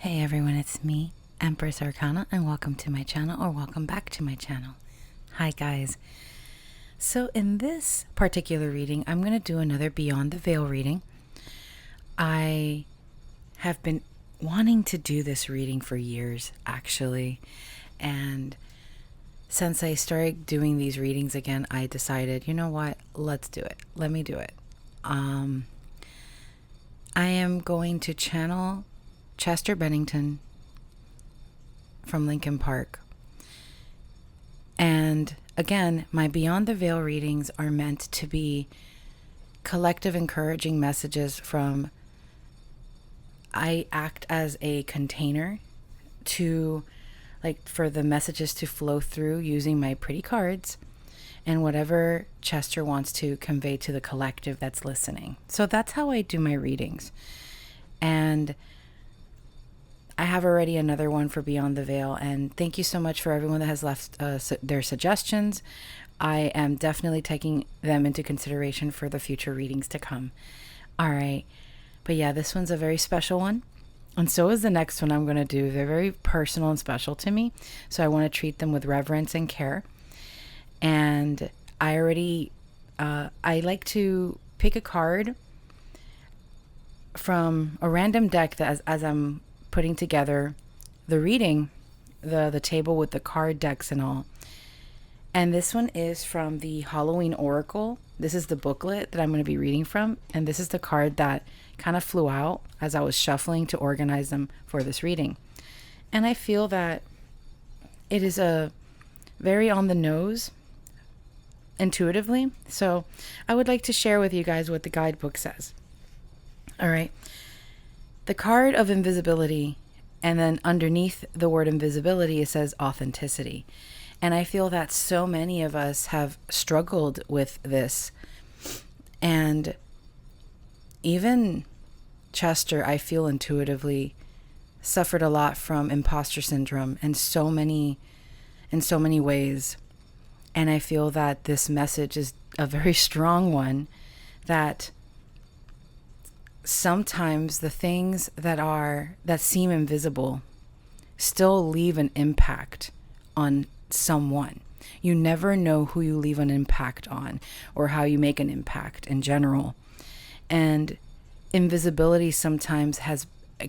Hey everyone, it's me, Empress Arcana, and welcome to my channel, or welcome back to my channel. Hi guys. So in this particular reading, I'm going to do another Beyond the Veil reading. I have been wanting to do this reading for years, actually, and since I started doing these readings again, I decided, you know what, let's do it. Let me do it. I am going to channel Chester Bennington from Lincoln Park. And again, my Beyond the Veil readings are meant to be collective encouraging messages from, I act as a container to, for the messages to flow through using my pretty cards and whatever Chester wants to convey to the collective that's listening. So that's how I do my readings. And I have already another one for Beyond the Veil, and thank you so much for everyone that has left their suggestions. I am definitely taking them into consideration for the future readings to come. All right. But yeah, this one's a very special one. And so is the next one I'm going to do. They're very personal and special to me. So I want to treat them with reverence and care. And I like to pick a card from a random deck that as I'm putting together the reading, the table with the card decks and all. And this one is from the Halloween Oracle. This is the booklet that I'm going to be reading from. And this is the card that kind of flew out as I was shuffling to organize them for this reading. And I feel that it is a very on the nose intuitively. So I would like to share with you guys what the guidebook says. All right. The card of invisibility, and then underneath the word invisibility, it says authenticity. And I feel that so many of us have struggled with this. And even Chester, I feel intuitively, suffered a lot from imposter syndrome in so many ways. And I feel that this message is a very strong one, that sometimes the things that seem invisible still leave an impact on someone. You never know who you leave an impact on or how you make an impact in general. And invisibility sometimes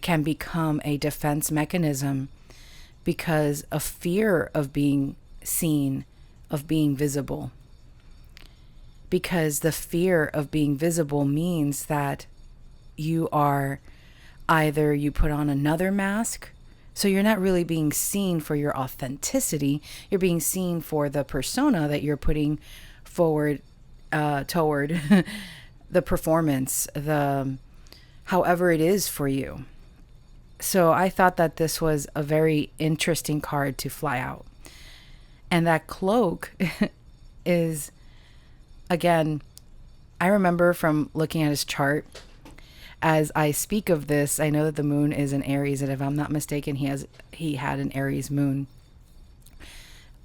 can become a defense mechanism because of fear of being seen, of being visible. Because the fear of being visible means that you put on another mask, so you're not really being seen for your authenticity. You're being seen for the persona that you're putting forward toward the performance, however it is for you. So I thought that this was a very interesting card to fly out. And that cloak is, again, I remember from looking at his chart, as I speak of this, I know that the moon is in Aries, and if I'm not mistaken, he had an Aries moon.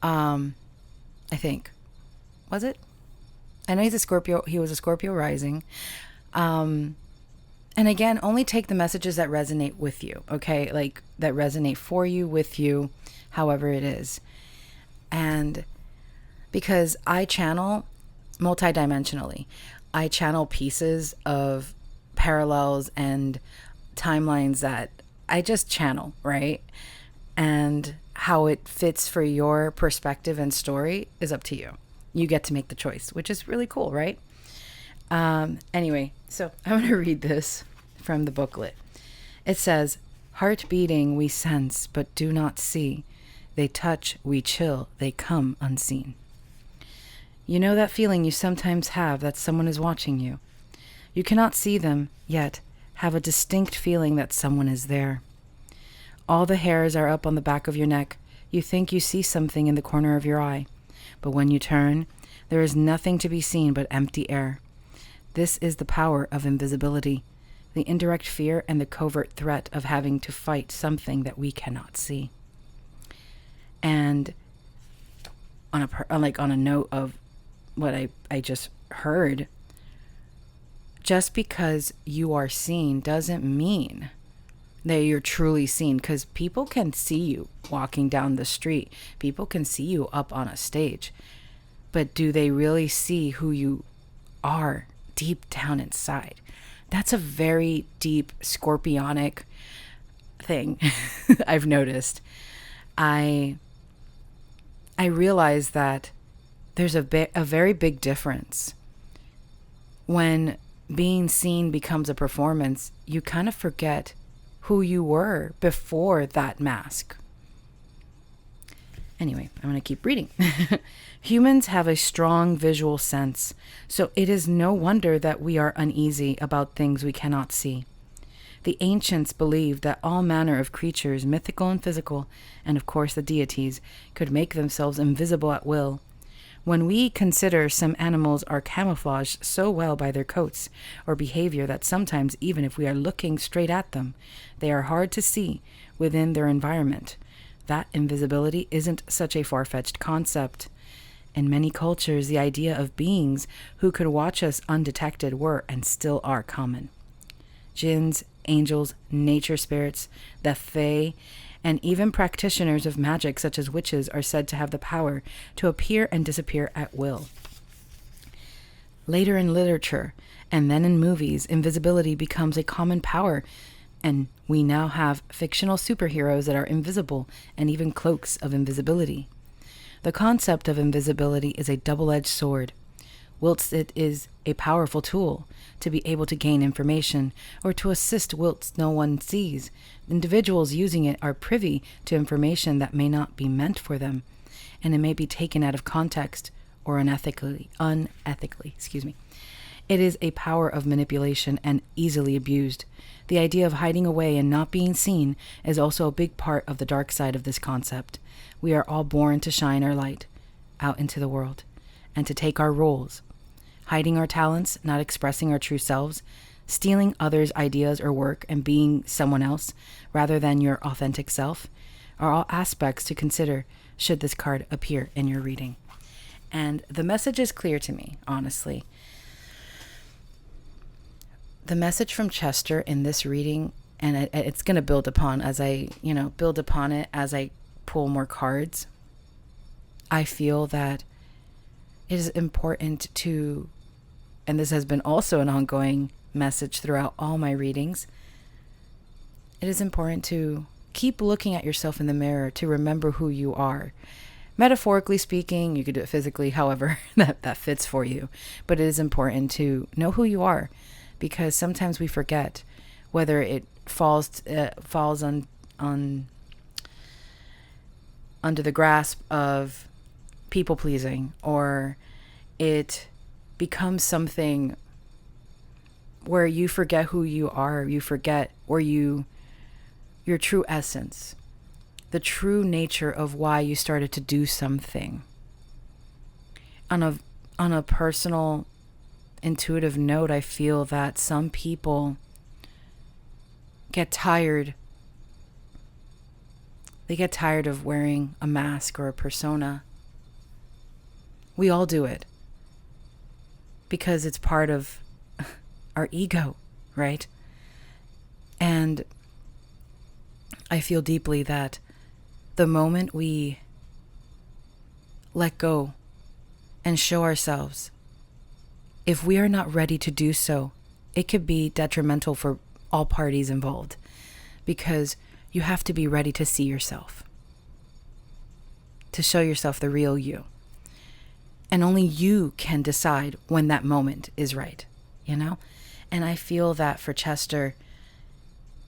I think. Was it? I know he's a Scorpio. He was a Scorpio rising. And again, only take the messages that resonate with you, okay? Like, that resonate for you, with you, however it is. And because I channel multidimensionally, I channel pieces of parallels and timelines that I just channel, right? And how it fits for your perspective and story is up to you. You get to make the choice, which is really cool, right? Anyway, so I'm going to read this from the booklet. It says, "Heart beating we sense but do not see. They touch, we chill, they come unseen." You know that feeling you sometimes have that someone is watching you. You cannot see them, yet have a distinct feeling that someone is there. All the hairs are up on the back of your neck. You think you see something in the corner of your eye. But when you turn, there is nothing to be seen but empty air. This is the power of invisibility, the indirect fear and the covert threat of having to fight something that we cannot see. And on a note of what I just heard, just because you are seen doesn't mean that you're truly seen, because people can see you walking down the street. People can see you up on a stage. But do they really see who you are deep down inside? That's a very deep scorpionic thing I've noticed. I realize that there's a very big difference. When being seen becomes a performance, you kind of forget who you were before that mask. Anyway, I'm going to keep reading. Humans have a strong visual sense, so it is no wonder that we are uneasy about things we cannot see. The ancients believed that all manner of creatures, mythical and physical, and of course the deities, could make themselves invisible at will. When we consider some animals are camouflaged so well by their coats or behavior that sometimes, even if we are looking straight at them, they are hard to see within their environment, that invisibility isn't such a far-fetched concept. In many cultures, the idea of beings who could watch us undetected were and still are common. Jinns, angels, nature spirits, the fae, and even practitioners of magic such as witches are said to have the power to appear and disappear at will. Later in literature, and then in movies, invisibility becomes a common power, and we now have fictional superheroes that are invisible and even cloaks of invisibility. The concept of invisibility is a double-edged sword. Whilst it is a powerful tool to be able to gain information or to assist whilst no one sees, individuals using it are privy to information that may not be meant for them, and it may be taken out of context or unethically. It is a power of manipulation and easily abused. The idea of hiding away and not being seen is also a big part of the dark side of this concept. We are all born to shine our light out into the world and to take our roles. Hiding our talents, not expressing our true selves, stealing others' ideas or work and being someone else rather than your authentic self are all aspects to consider should this card appear in your reading. And the message is clear to me, honestly. The message from Chester in this reading, and it's going to build upon as I pull more cards. I feel that it is important to, and this has been also an ongoing message throughout all my readings, it is important to keep looking at yourself in the mirror to remember who you are. Metaphorically speaking, you could do it physically, however that fits for you. But it is important to know who you are, because sometimes we forget, whether it falls on under the grasp of people pleasing, or it becomes something where you forget who you are, you forget your true essence, the true nature of why you started to do something. On a personal, intuitive note, I feel that some people get tired. They get tired of wearing a mask or a persona. We all do it because it's part of our ego, right? And I feel deeply that the moment we let go and show ourselves, if we are not ready to do so, it could be detrimental for all parties involved, because you have to be ready to see yourself, to show yourself the real you. And only you can decide when that moment is right, you know? And I feel that for Chester,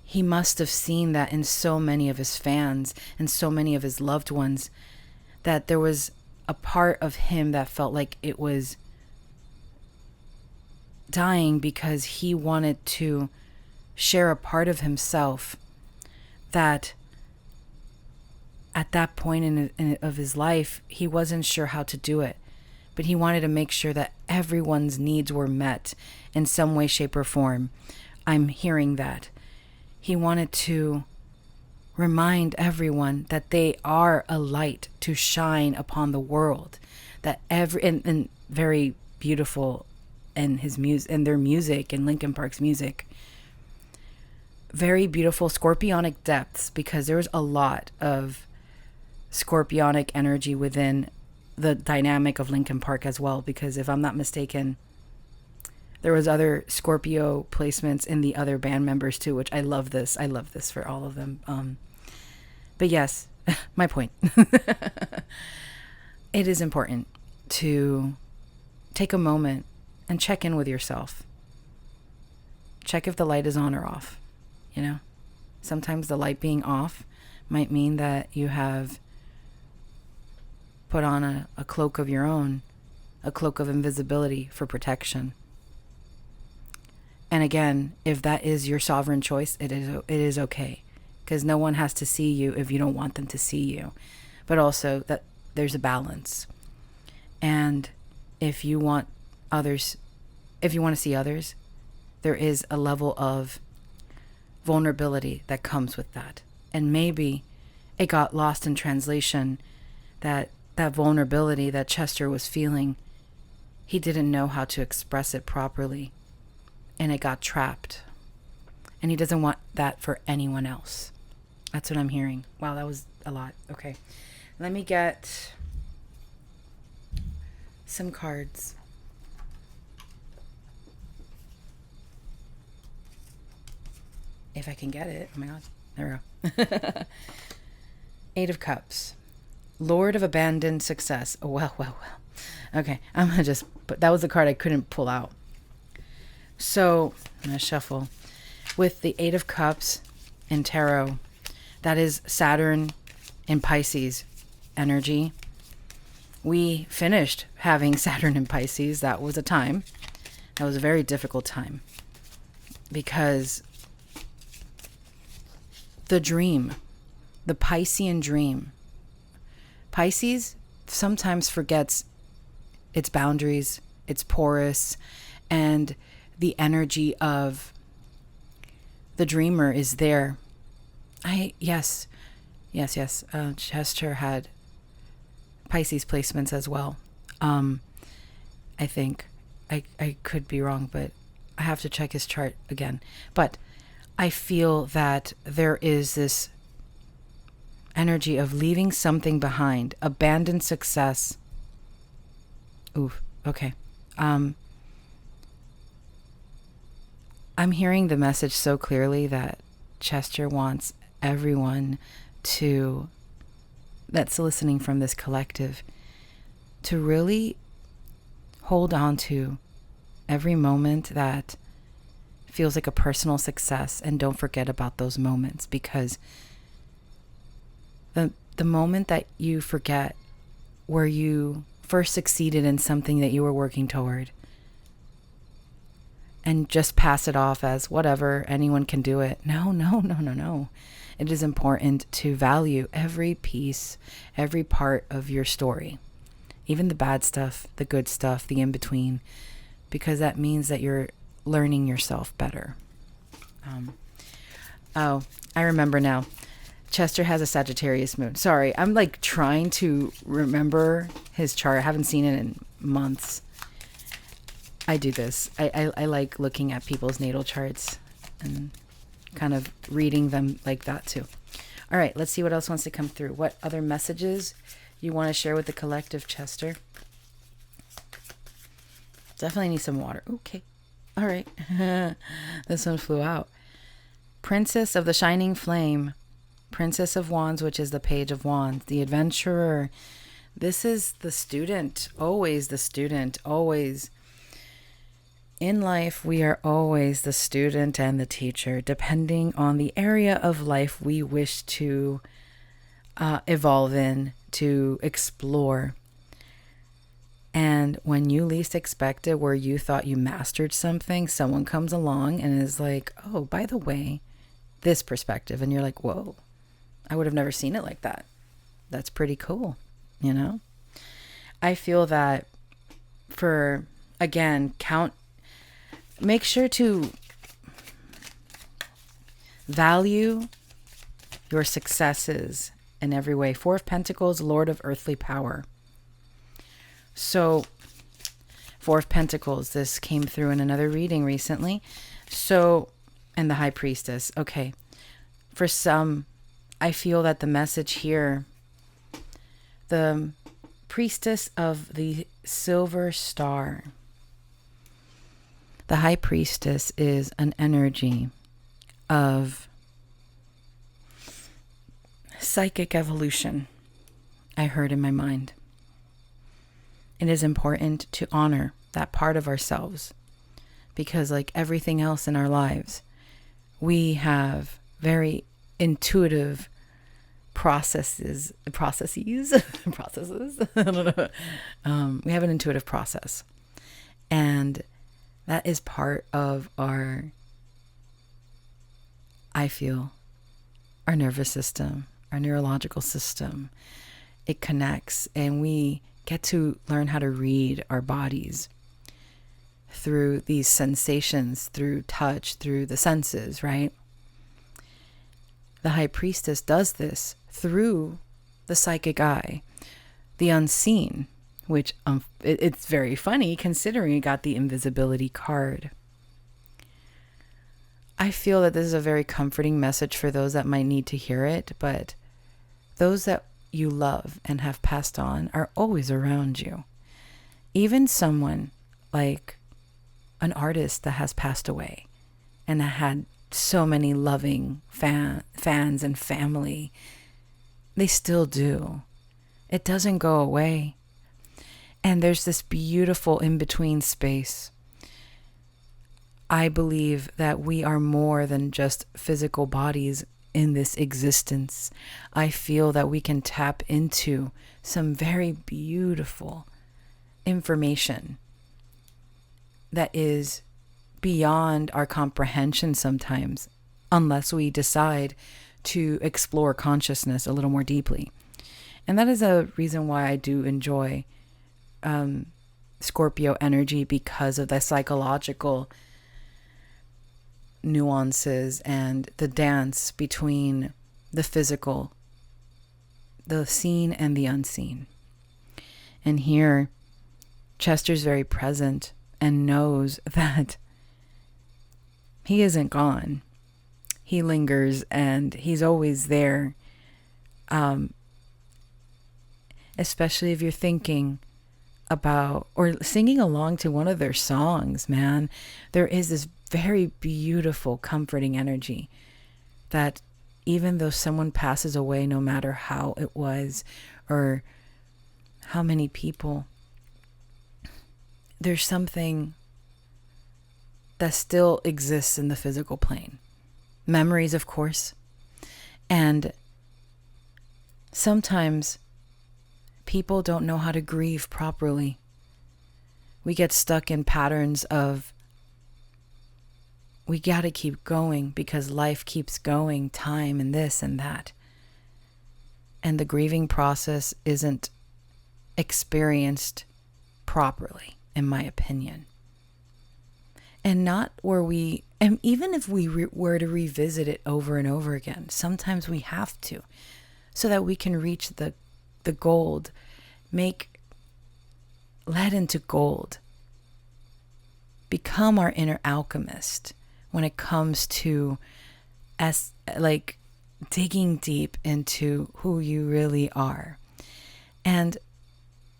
he must have seen that in so many of his fans and so many of his loved ones, that there was a part of him that felt like it was dying because he wanted to share a part of himself that at that point of his life, he wasn't sure how to do it. But he wanted to make sure that everyone's needs were met in some way, shape, or form. I'm hearing that. He wanted to remind everyone that they are a light to shine upon the world. That and very beautiful in his music, and their music, and Linkin Park's music. very beautiful scorpionic depths, because there was a lot of scorpionic energy within the dynamic of Linkin Park as well, because if I'm not mistaken, there was other Scorpio placements in the other band members too, which I love this. I love this for all of them. But yes, my point. It is important to take a moment and check in with yourself. Check if the light is on or off. You know, sometimes the light being off might mean that you have put on a cloak of your own, a cloak of invisibility for protection. And again, if that is your sovereign choice, it is okay, because no one has to see you if you don't want them to see you. But also that there's a balance. And if you want to see others, there is a level of vulnerability that comes with that. And maybe it got lost in translation, that vulnerability that Chester was feeling, he didn't know how to express it properly, and it got trapped. And he doesn't want that for anyone else. That's what I'm hearing. Wow, that was a lot. Okay. Let me get some cards. If I can get it. Oh my God. There we go. 8 of Cups. Lord of Abandoned Success. Oh, well. Okay. I'm going to but that was the card I couldn't pull out. So I'm going to shuffle. With the 8 of Cups in tarot, that is Saturn in Pisces energy. We finished having Saturn in Pisces. That was a time. That was a very difficult time, because the dream, the Piscean dream. Pisces sometimes forgets its boundaries, it's porous, and the energy of the dreamer is there. Yes. Chester had Pisces placements as well. I think I could be wrong, but I have to check his chart again. But I feel that there is this energy of leaving something behind, abandoned success. Oof. Okay. I'm hearing the message so clearly that Chester wants everyone that's listening from this collective to really hold on to every moment that feels like a personal success, and don't forget about those moments, because the moment that you forget where you first succeeded in something that you were working toward, and just pass it off as whatever, anyone can do it. No. It is important to value every piece, every part of your story, even the bad stuff, the good stuff, the in-between, because that means that you're learning yourself better. I remember now. Chester has a Sagittarius moon. Sorry, I'm like trying to remember his chart. I haven't seen it in months. I do this. I like looking at people's natal charts and kind of reading them like that too. All right, let's see what else wants to come through. What other messages you want to share with the collective, Chester? Definitely need some water. Okay. All right. This one flew out. Princess of the Shining Flame. Princess of Wands, which is the Page of Wands. The Adventurer. This is the student. Always the student. Always. In life, we are always the student and the teacher, depending on the area of life we wish to evolve in, to explore. And when you least expect it, where you thought you mastered something, someone comes along and is like, oh, by the way, this perspective. And you're like, whoa, I would have never seen it like that. That's pretty cool, you know? I feel that make sure to value your successes in every way. 4 of Pentacles, Lord of Earthly Power. So 4 of Pentacles, this came through in another reading recently. So and the high priestess. Okay. For some, I feel that the message here, the priestess of the silver star, the high priestess is an energy of psychic evolution, I heard in my mind. It is important to honor that part of ourselves because, like everything else in our lives, we have very intuitive processes. I don't know. We have an intuitive process, and that is part of our, I feel, our nervous system, our neurological system. It connects, and we get to learn how to read our bodies through these sensations, through touch, through the senses, right? The high priestess does this through the psychic eye, the unseen, which it's very funny considering it got the invisibility card. I feel that this is a very comforting message for those that might need to hear it, but those that you love and have passed on are always around you. Even someone like an artist that has passed away and that had so many loving fans and family, they still do. It doesn't go away. And there's this beautiful in-between space. I believe that we are more than just physical bodies in this existence. I feel that we can tap into some very beautiful information that is beyond our comprehension sometimes, unless we decide to explore consciousness a little more deeply. And that is a reason why I do enjoy Scorpio energy, because of the psychological nuances and the dance between the physical, the seen and the unseen. And here, Chester's very present and knows that he isn't gone. He lingers and he's always there. Especially if you're thinking about or singing along to one of their songs, man, there is this very beautiful, comforting energy that even though someone passes away, no matter how it was or how many people, there's something that still exists in the physical plane. Memories, of course. And sometimes people don't know how to grieve properly. We get stuck in patterns of, we got to keep going because life keeps going, time and this and that. And the grieving process isn't experienced properly, in my opinion. And not where we, and even if we were to revisit it over and over again, sometimes we have to, so that we can reach the gold, make lead into gold, become our inner alchemist when it comes to like digging deep into who you really are. And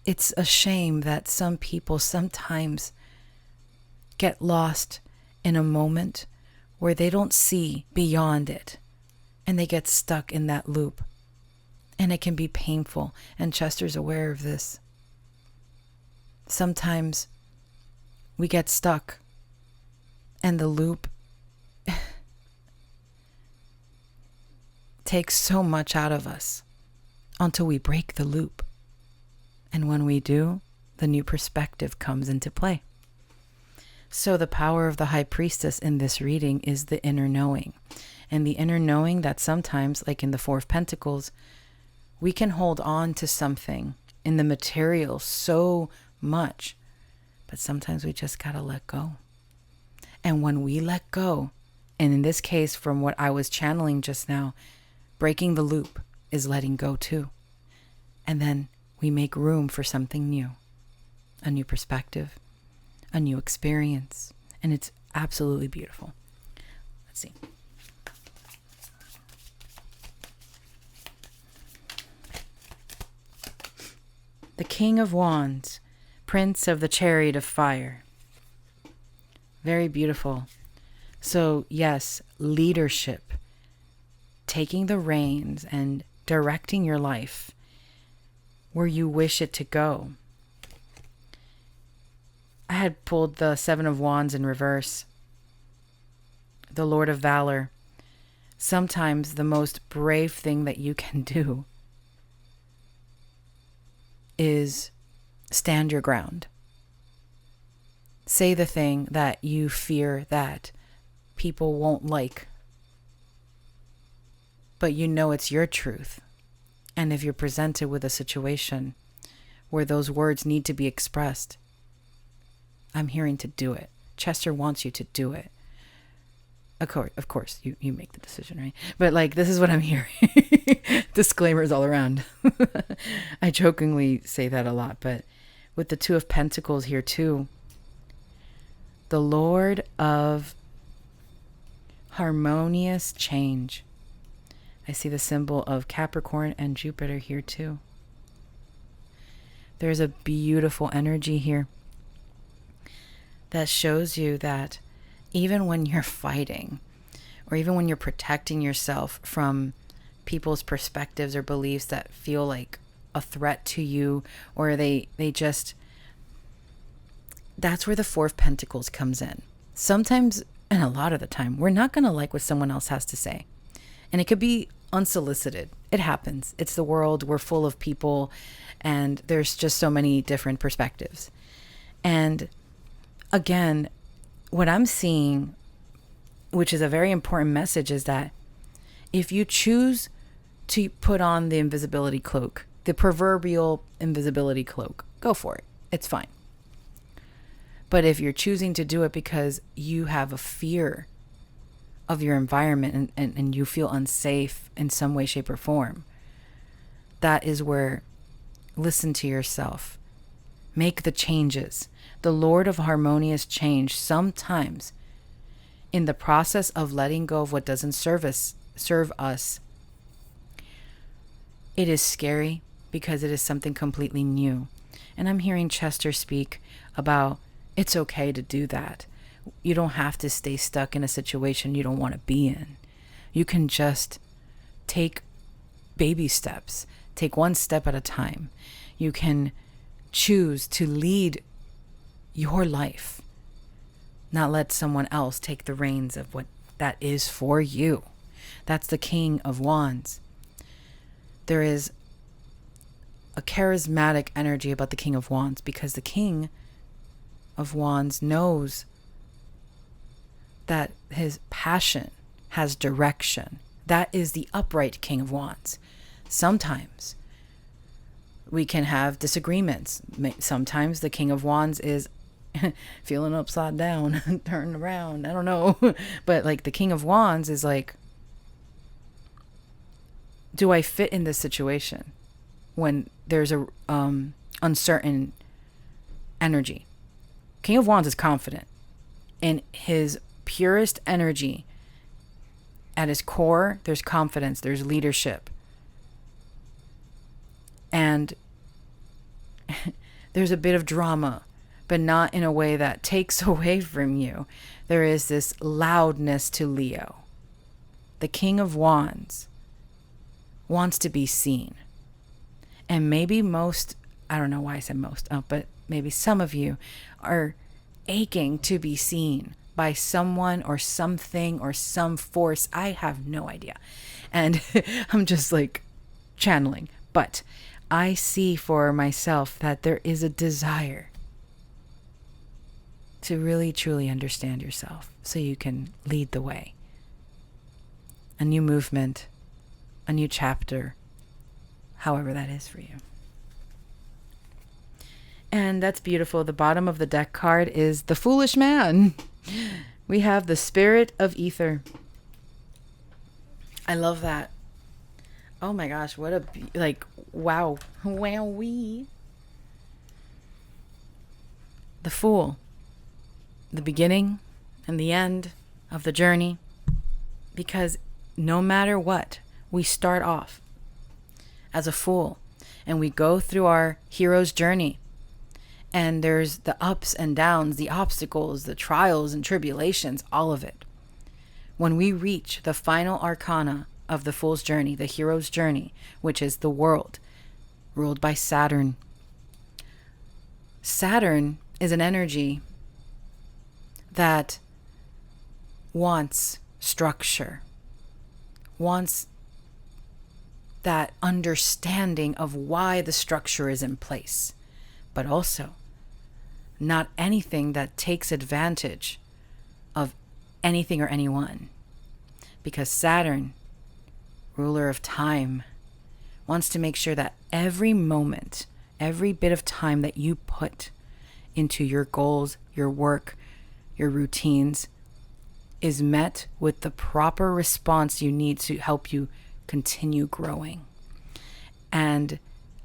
it's a shame that some people sometimes get lost in a moment where they don't see beyond it and they get stuck in that loop. And it can be painful, and Chester's aware of this. Sometimes we get stuck, and the loop takes so much out of us until we break the loop. And when we do, the new perspective comes into play. So the power of the high priestess in this reading is the inner knowing. And the inner knowing that sometimes, like in the Four of Pentacles, we can hold on to something in the material so much, but sometimes we just gotta let go. And when we let go, and in this case, from what I was channeling just now, breaking the loop is letting go too. And then we make room for something new, a new perspective, a new experience, and it's absolutely beautiful. Let's see. The King of Wands, Prince of the Chariot of Fire. Very beautiful. So yes, leadership, taking the reins and directing your life where you wish it to go. I had pulled the Seven of Wands in reverse. The Lord of Valor. Sometimes the most brave thing that you can do is stand your ground. Say the thing that you fear that people won't like, but you know it's your truth. And if you're presented with a situation where those words need to be expressed, I'm hearing to do it. Chester wants you to do it. Of course, you make the decision, right? But like, this is what I'm hearing. Disclaimers all around. I jokingly say that a lot, but with the Two of Pentacles here too, the Lord of Harmonious Change. I see the symbol of Capricorn and Jupiter here too. There's a beautiful energy here that shows you that even when you're fighting, or even when you're protecting yourself from people's perspectives or beliefs that feel like a threat to you, or they just, that's where the Four of Pentacles comes in. Sometimes, and a lot of the time, we're not going to like what someone else has to say. And it could be unsolicited. It happens. It's the world. We're full of people, and there's just so many different perspectives. And again, what I'm seeing, which is a very important message, is that if you choose to put on the invisibility cloak, the proverbial invisibility cloak, go for it. It's fine. But if you're choosing to do it because you have a fear of your environment and you feel unsafe in some way, shape, or form, that is where, listen to yourself. Make the changes. The Lord of Harmonious Change, sometimes in the process of letting go of what doesn't serve us, it is scary because it is something completely new. And I'm hearing Chester speak about it's okay to do that. You don't have to stay stuck in a situation you don't want to be in. You can just take baby steps. Take one step at a time. You can choose to lead your life, not let someone else take the reins of what that is for you. That's the King of Wands. There is a charismatic energy about the King of Wands because the King of Wands knows that his passion has direction. That is the upright King of Wands. Sometimes we can have disagreements. Sometimes the King of Wands is feeling upside down, turned around. I don't know. But like the King of Wands is like, do I fit in this situation when there's a uncertain energy? King of Wands is confident in his purest energy. At his core, there's confidence, there's leadership. And there's a bit of drama, but not in a way that takes away from you. There is this loudness to Leo. The King of Wands wants to be seen. And maybe most, I don't know why I said most, but maybe some of you are aching to be seen by someone or something or some force. I have no idea. And I'm just like channeling. But I see for myself that there is a desire to really truly understand yourself so you can lead the way. A new movement, a new chapter, however that is for you. And that's beautiful. The bottom of the deck card is the Foolish Man. We have the Spirit of Ether. I love that. Oh my gosh, what a, wow. Wowee. The Fool. The beginning and the end of the journey. Because no matter what, we start off as a fool and we go through our hero's journey. And there's the ups and downs, the obstacles, the trials and tribulations, all of it. When we reach the final arcana of the fool's journey, the hero's journey, which is the world, ruled by Saturn. Saturn is an energy that wants structure, wants that understanding of why the structure is in place, but also not anything that takes advantage of anything or anyone. Because Saturn, ruler of time, wants to make sure that every moment, every bit of time that you put into your goals, your work, your routines, is met with the proper response you need to help you continue growing. And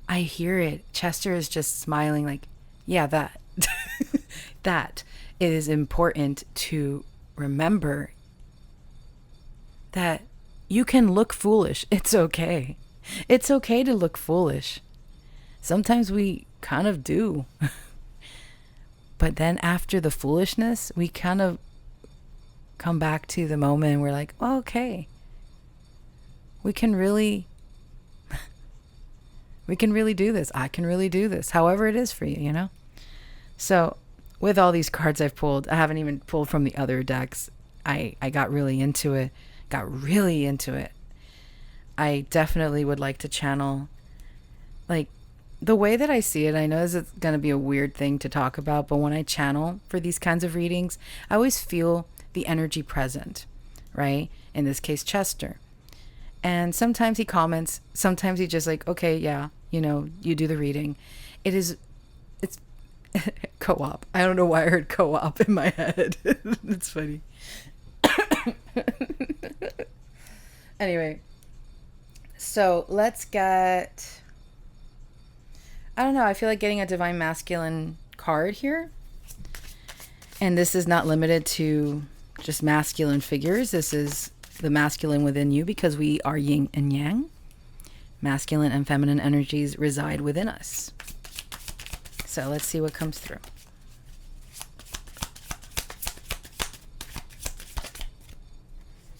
I hear it. Chester is just smiling like, yeah, that. That it is important to remember that you can look foolish. It's okay. It's okay to look foolish. Sometimes we kind of do. But then after the foolishness, we kind of come back to the moment and we're like, oh, okay. We can really do this. I can really do this. However it is for you, you know? So with all these cards I've pulled, I haven't even pulled from the other decks. I got really into it. I definitely would like to channel, like, the way that I see it. I know this is going to be a weird thing to talk about, but when I channel for these kinds of readings, I always feel the energy present, right? In this case, Chester. And sometimes he comments, sometimes he just like, okay, yeah, you know, you do the reading. It's co-op. I don't know why I heard co-op in my head. It's funny. Anyway, so let's get, I don't know, I feel like getting a Divine Masculine card here. And this is not limited to just masculine figures. This is the masculine within you, because we are yin and yang. Masculine and feminine energies reside within us. So let's see what comes through.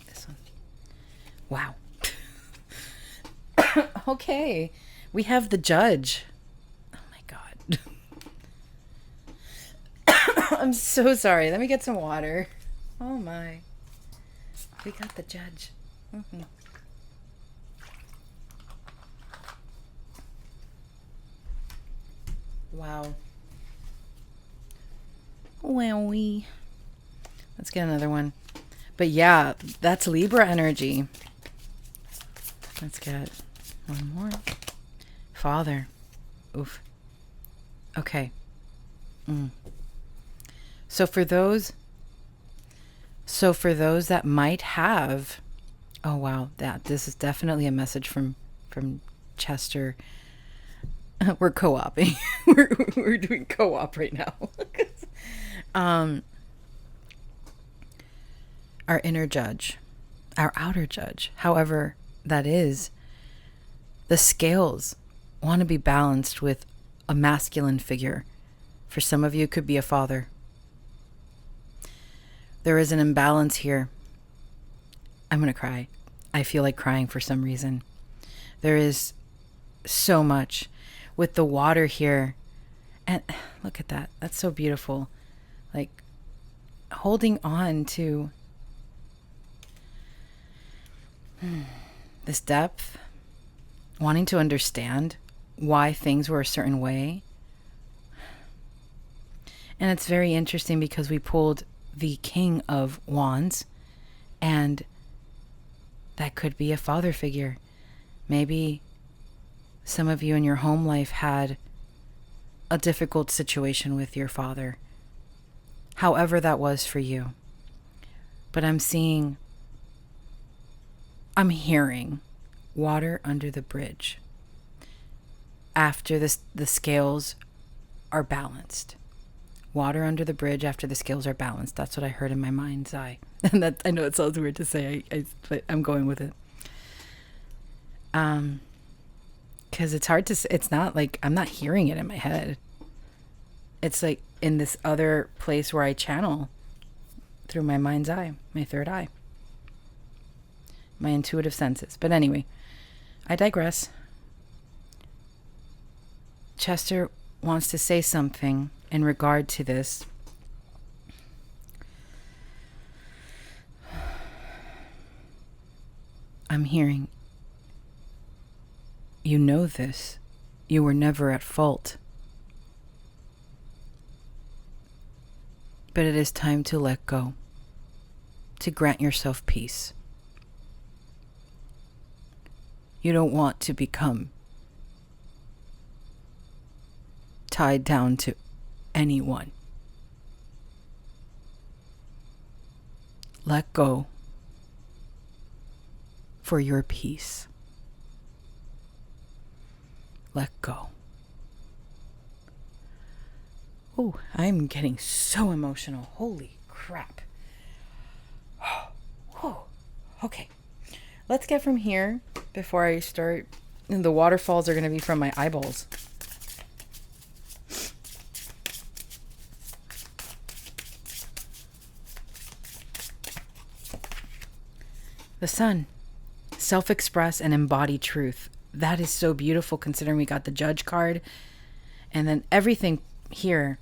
This one. Wow. Okay. We have the Judge. Oh my God. I'm so sorry. Let me get some water. Oh my. We got the Judge. Mm-hmm. Wow. Wowie. Let's get another one. But yeah, that's Libra energy. Let's get one more. Father. Oof. Okay. So for those that might have, oh wow, this is definitely a message from Chester. We're co-oping. we're doing co-op right now. Our inner judge, our outer judge, however that is, the scales want to be balanced with a masculine figure. For some of you, it could be a father. There is an imbalance here. I'm going to cry. I feel like crying for some reason. There is so much with the water here. And look at that. That's so beautiful. Like holding on to this depth, wanting to understand why things were a certain way. And it's very interesting because we pulled the King of Wands, and that could be a father figure. Maybe some of you in your home life had a difficult situation with your father, however that was for you. But I'm hearing water under the bridge after the scales are balanced. Water under the bridge after the scales are balanced. That's what I heard in my mind's eye. And that, I know it sounds weird to say, but I'm going with it. Because it's hard to say. It's not like I'm not hearing it in my head. It's like in this other place where I channel through my mind's eye, my third eye, my intuitive senses. But anyway, I digress. Chester wants to say something in regard to this. I'm hearing, you know this. You were never at fault. But it is time to let go, to grant yourself peace. You don't want to become tied down to anyone. Let go for your peace. Let go. Oh, I'm getting so emotional. Holy crap. Oh, okay. Let's get from here before I start. The waterfalls are going to be from my eyeballs. The sun. Self-express and embody truth. That is so beautiful considering we got the judge card. And then everything here.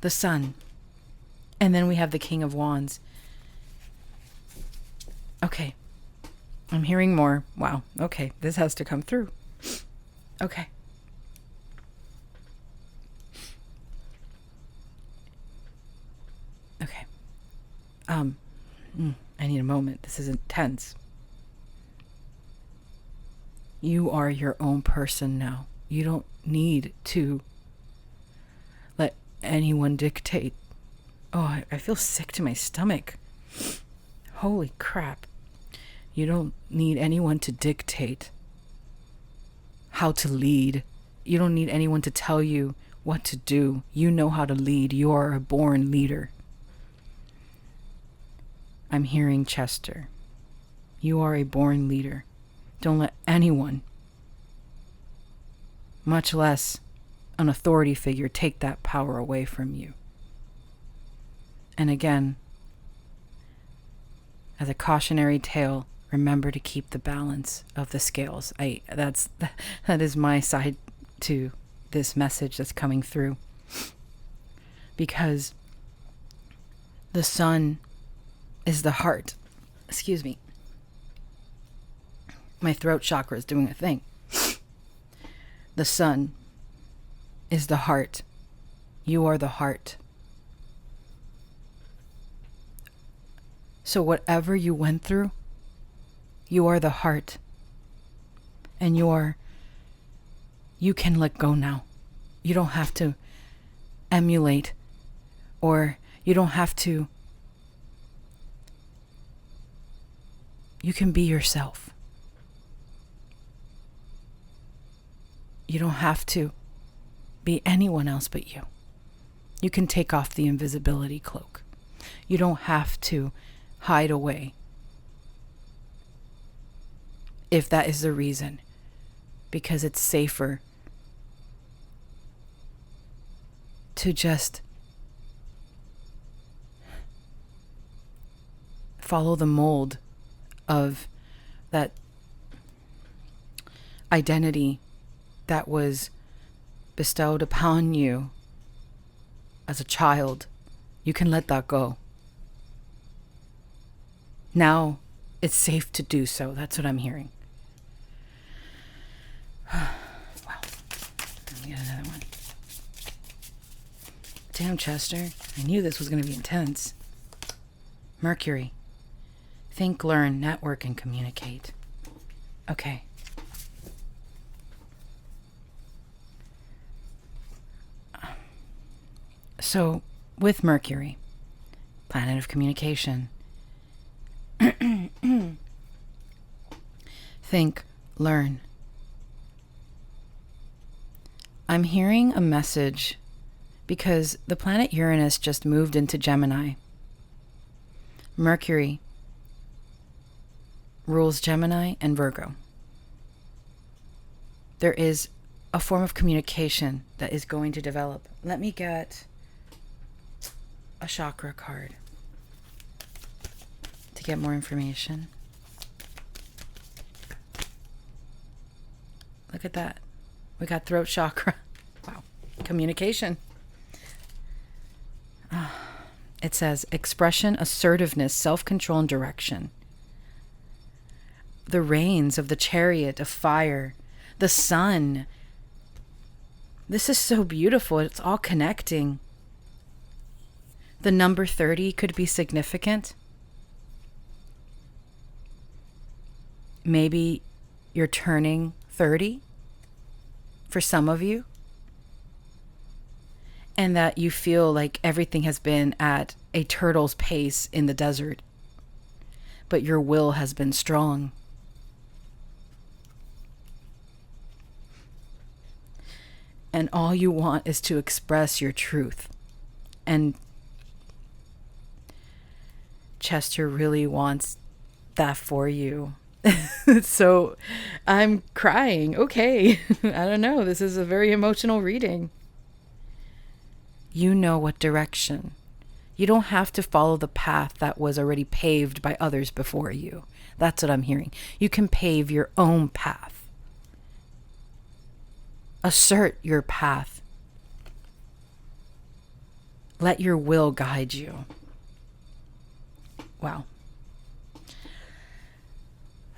The sun. And then we have the King of Wands. Okay. I'm hearing more. Wow. Okay. This has to come through. Okay. Okay. I need a moment. This is intense. You are your own person now. You don't need to let anyone dictate. Oh, I feel sick to my stomach. Holy crap. You don't need anyone to dictate how to lead. You don't need anyone to tell you what to do. You know how to lead. You are a born leader. I'm hearing Chester. You are a born leader. Don't let anyone, much less an authority figure, take that power away from you. And again, as a cautionary tale, remember to keep the balance of the scales. That is my side to this message that's coming through. Because the sun is the heart. Excuse me. My throat chakra is doing a thing. The sun is the heart. You are the heart. So whatever you went through, you are the heart. And you can let go now. You don't have to emulate, or you don't have to. You can be yourself. You don't have to be anyone else but you. You can take off the invisibility cloak. You don't have to hide away if that is the reason, because it's safer to just follow the mold of that identity that was bestowed upon you as a child. You can let that go. Now it's safe to do so. That's what I'm hearing. Wow. Let me get another one. Damn, Chester. I knew this was going to be intense. Mercury. Think, learn, network, and communicate. Okay. So, with Mercury, planet of communication, think, learn. I'm hearing a message because the planet Uranus just moved into Gemini. Mercury rules Gemini and Virgo. There is a form of communication that is going to develop. Let me get a chakra card to get more information. Look at that. We got throat chakra. Wow. Communication. It says expression, assertiveness, self-control, and direction. The reins of the chariot of fire, the sun. This is so beautiful. It's all connecting. The number 30 could be significant. Maybe you're turning 30 for some of you. And that you feel like everything has been at a turtle's pace in the desert. But your will has been strong. And all you want is to express your truth. And Chester really wants that for you. So I'm crying. Okay. I don't know. This is a very emotional reading. You know what direction. You don't have to follow the path that was already paved by others before you. That's what I'm hearing. You can pave your own path. Assert your path. Let your will guide you. Wow.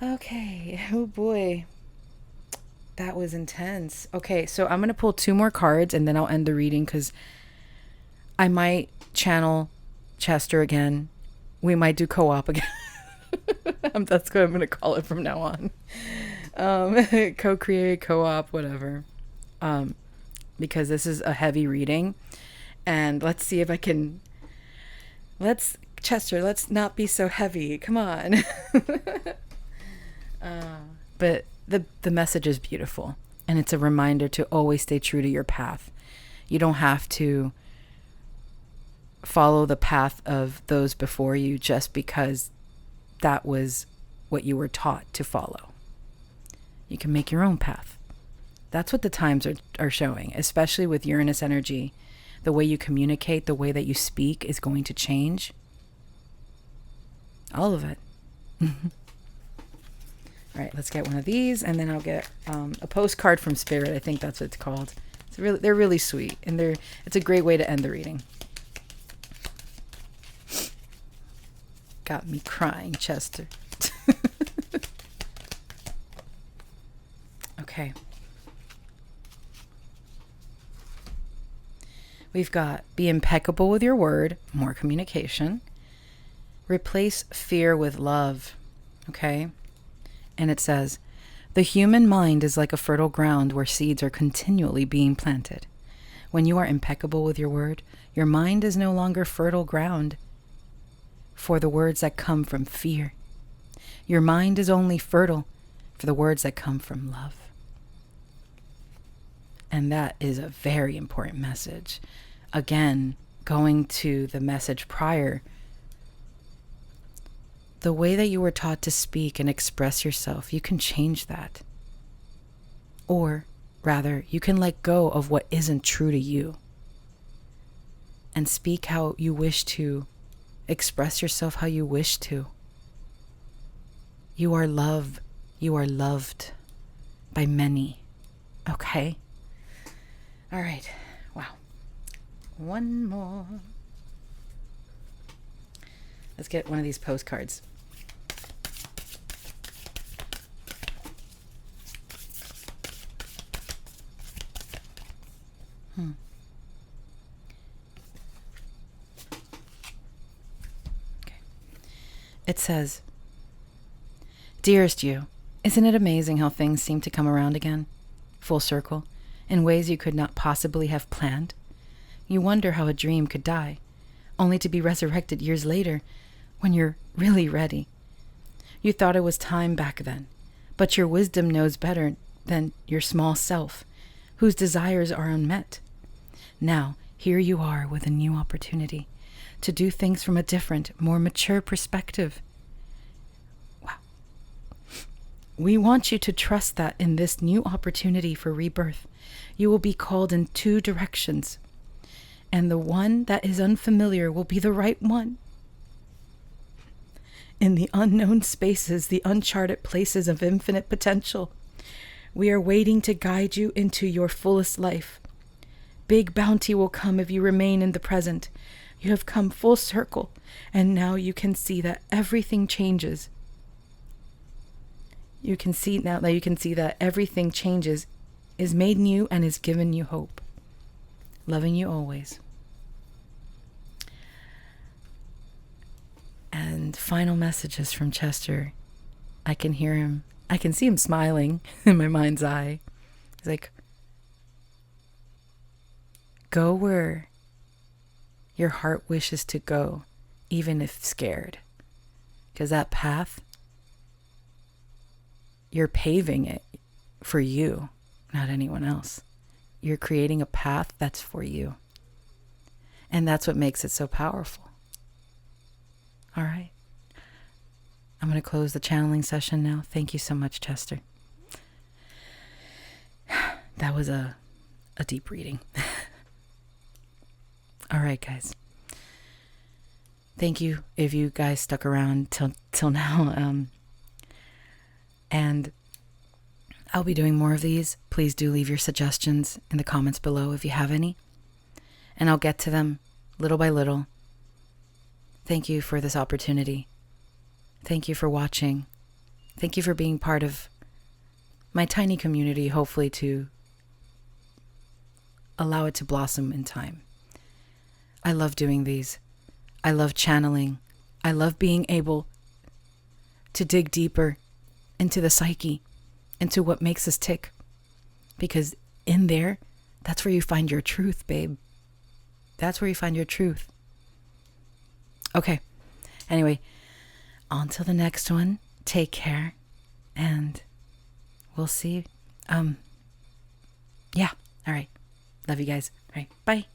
Okay. Oh boy. That was intense. Okay, so I'm going to pull 2 more cards and then I'll end the reading because I might channel Chester again. We might do co-op again. That's what I'm going to call it from now on. Co-create, co-op, whatever. Because this is a heavy reading. And let's see if I can... Chester, let's not be so heavy. Come on. But the message is beautiful. And it's a reminder to always stay true to your path. You don't have to follow the path of those before you just because that was what you were taught to follow. You can make your own path. That's what the times are showing, especially with Uranus energy. The way you communicate, the way that you speak is going to change. All of it. All right, let's get one of these, and then I'll get a postcard from Spirit. I think that's what it's called. They're really sweet, and it's a great way to end the reading. Got me crying, Chester. Okay. We've got be impeccable with your word, more communication. Replace fear with love. Okay? And it says, the human mind is like a fertile ground where seeds are continually being planted. When you are impeccable with your word, your mind is no longer fertile ground for the words that come from fear. Your mind is only fertile for the words that come from love. And that is a very important message. Again, going to the message prior, the way that you were taught to speak and express yourself, you can change that. Or rather, you can let go of what isn't true to you and speak how you wish to, express yourself how you wish to. You are love. You are loved by many. Okay? All right. Wow. One more. Let's get one of these postcards. Okay. It says, Dearest you, isn't it amazing how things seem to come around again? Full circle, in ways you could not possibly have planned. You wonder how a dream could die, only to be resurrected years later when you're really ready. You thought it was time back then, but your wisdom knows better than your small self, whose desires are unmet. Now, Here you are with a new opportunity to do things from a different, more mature perspective. Wow. We want you to trust that in this new opportunity for rebirth, you will be called in 2 directions, and the one that is unfamiliar will be the right one. In the unknown spaces, the uncharted places of infinite potential, we are waiting to guide you into your fullest life. Big bounty will come if you remain in the present. You have come full circle, and now you can see that everything changes. You can see that everything changes, is made new, and is given you hope. Loving you always. And final messages from Chester. I can hear him. I can see him smiling in my mind's eye. He's like, go where your heart wishes to go, even if scared. Because that path, you're paving it for you, not anyone else. You're creating a path that's for you. And that's what makes it so powerful. All right. I'm going to close the channeling session now. Thank you so much, Chester. That was a deep reading. All right, guys. Thank you if you guys stuck around till now. And I'll be doing more of these. Please do leave your suggestions in the comments below if you have any. And I'll get to them little by little. Thank you for this opportunity. Thank you for watching. Thank you for being part of my tiny community, hopefully to allow it to blossom in time. I love doing these. I love channeling. I love being able to dig deeper into the psyche, into what makes us tick. Because in there, that's where you find your truth, babe. That's where you find your truth. Okay. Anyway, on to the next one. Take care. And we'll see. Yeah. All right. Love you guys. All right. Bye.